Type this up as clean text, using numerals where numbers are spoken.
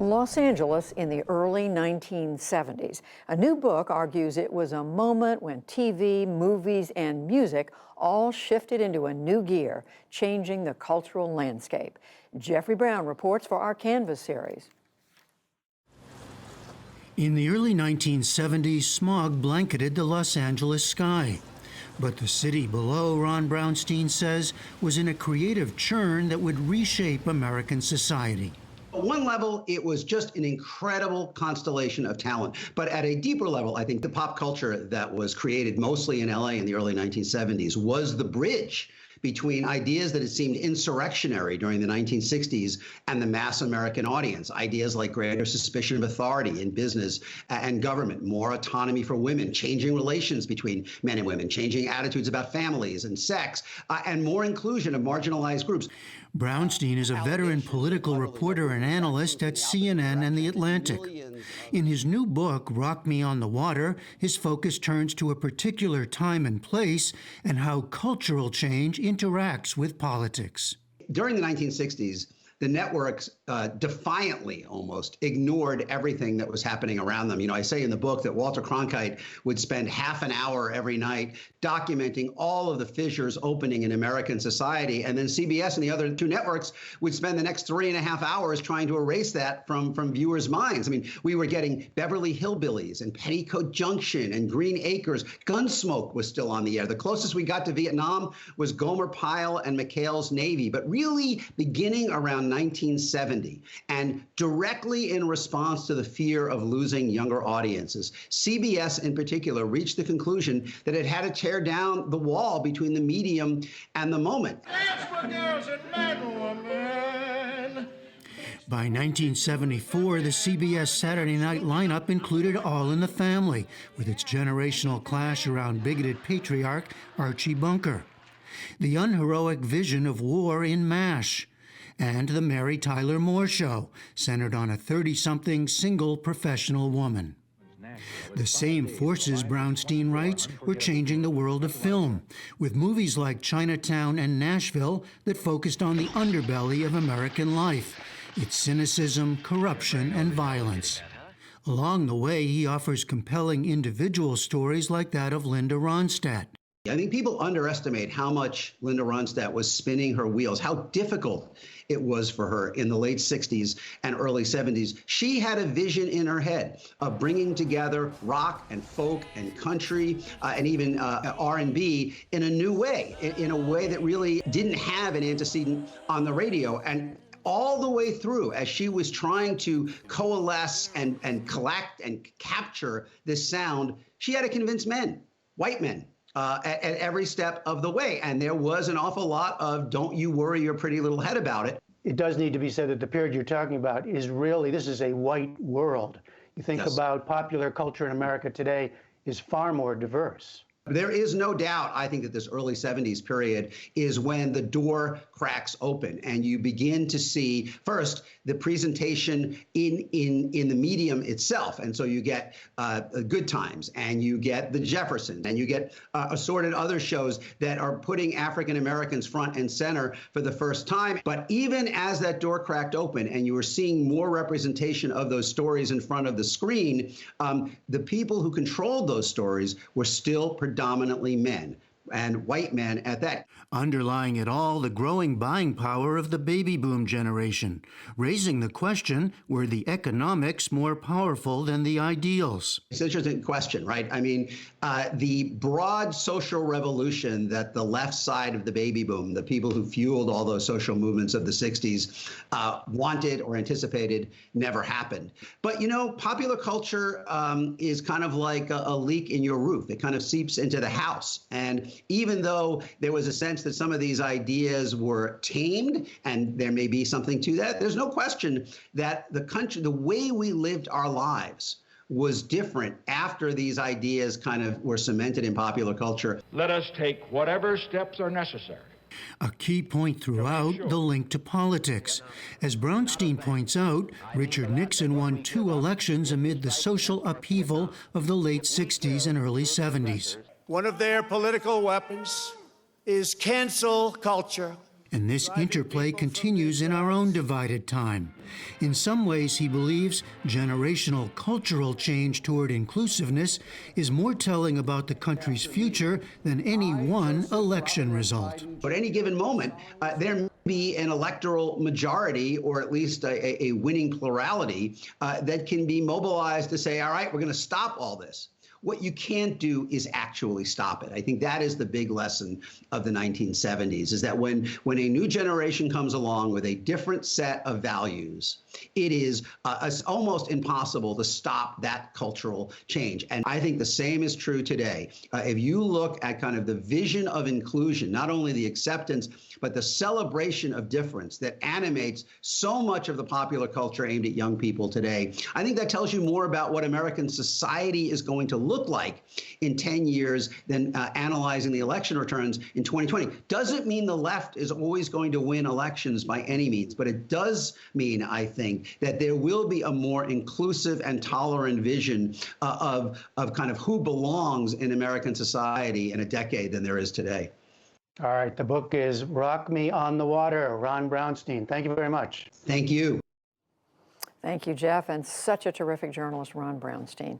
Los Angeles in the early 1970s. A new book argues it was a moment when TV, movies, and music all shifted into a new gear, changing the cultural landscape. Jeffrey Brown reports for our Canvas series. In the early 1970s, smog blanketed the Los Angeles sky. But the city below, Ron Brownstein says, was in a creative churn that would reshape American society. At one level, it was just an incredible constellation of talent. But at a deeper level, I think the pop culture that was created mostly in LA in the early 1970s was the bridge between ideas that had seemed insurrectionary during the 1960s and the mass American audience. Ideas like greater suspicion of authority in business and government, more autonomy for women, changing relations between men and women, changing attitudes about families and sex, and more inclusion of marginalized groups. Brownstein is a veteran political reporter and analyst at CNN and The Atlantic. In his new book, Rock Me on the Water, his focus turns to a particular time and place and how cultural change interacts with politics. During the 1960s, the networks defiantly almost ignored everything that was happening around them. You know, I say in the book that Walter Cronkite would spend half an hour every night documenting all of the fissures opening in American society, and then CBS and the other two networks would spend the next 3.5 hours trying to erase that from viewers' minds. I mean, we were getting Beverly Hillbillies and Petticoat Junction and Green Acres. Gunsmoke was still on the air. The closest we got to Vietnam was Gomer Pyle and McHale's Navy, but really beginning around 1970, and directly in response to the fear of losing younger audiences, CBS in particular reached the conclusion that it had to tear down the wall between the medium and the moment. Dance for girls and men, women. By 1974, the CBS Saturday night lineup included All in the Family, with its generational clash around bigoted patriarch Archie Bunker, the unheroic vision of war in MASH, and The Mary Tyler Moore Show, centered on a 30-something single professional woman. The same forces, Brownstein writes, were changing the world of film, with movies like Chinatown and Nashville that focused on the underbelly of American life, its cynicism, corruption, and violence. Along the way, he offers compelling individual stories like that of Linda Ronstadt. I think people underestimate how much Linda Ronstadt was spinning her wheels, how difficult it was for her in the late 60s and early 70s. She had a vision in her head of bringing together rock and folk and country and even R&B in a new way, in a way that really didn't have an antecedent on the radio. And all the way through, as she was trying to coalesce and collect and capture this sound, she had to convince men, white men, at every step of the way. And there was an awful lot of don't you worry your pretty little head about it. It does need to be said that the period you're talking about is really, this is a white world. You think about popular culture in America today is far more diverse. There is no doubt, I think, that this early 70s period is when the door cracks open and you begin to see, first, the presentation in the medium itself. And so you get Good Times, and you get The Jeffersons, and you get assorted other shows that are putting African Americans front and center for the first time. But even as that door cracked open and you were seeing more representation of those stories in front of the screen, the people who controlled those stories were still predominantly men, and white men at that. Underlying it all, the growing buying power of the baby boom generation, raising the question, were the economics more powerful than the ideals? It's an interesting question, right? I mean, the broad social revolution that the left side of the baby boom, the people who fueled all those social movements of the 60s, wanted or anticipated, never happened. But, you know, popular culture is kind of like a leak in your roof. It kind of seeps into the house. And even though there was a sense that some of these ideas were tamed, and there may be something to that, there's no question that the country, the way we lived our lives, was different after these ideas kind of were cemented in popular culture. Let us take whatever steps are necessary. A key point throughout, the link to politics. As Brownstein points out, Richard Nixon won 2 elections amid the social upheaval of the late 60s and early 70s. One of their political weapons is cancel culture. And this interplay continues in our own divided time. In some ways, he believes generational cultural change toward inclusiveness is more telling about the country's future than any one election result. But at any given moment, there may be an electoral majority, or at least a winning plurality, that can be mobilized to say, all right, we're going to stop all this. What you can't do is actually stop it. I think that is the big lesson of the 1970s, is that when a new generation comes along with a different set of values, it is it's almost impossible to stop that cultural change. And I think the same is true today. If you look at kind of the vision of inclusion, not only the acceptance, but the celebration of difference that animates so much of the popular culture aimed at young people today, I think that tells you more about what American society is going to look like in 10 years than analyzing the election returns in 2020. Doesn't mean the left is always going to win elections by any means, but it does mean, I think, that there will be a more inclusive and tolerant vision of kind of who belongs in American society in a decade than there is today. All right, the book is Rock Me on the Water, Ron Brownstein. Thank you very much. Thank you. Thank you, Jeff, and such a terrific journalist, Ron Brownstein.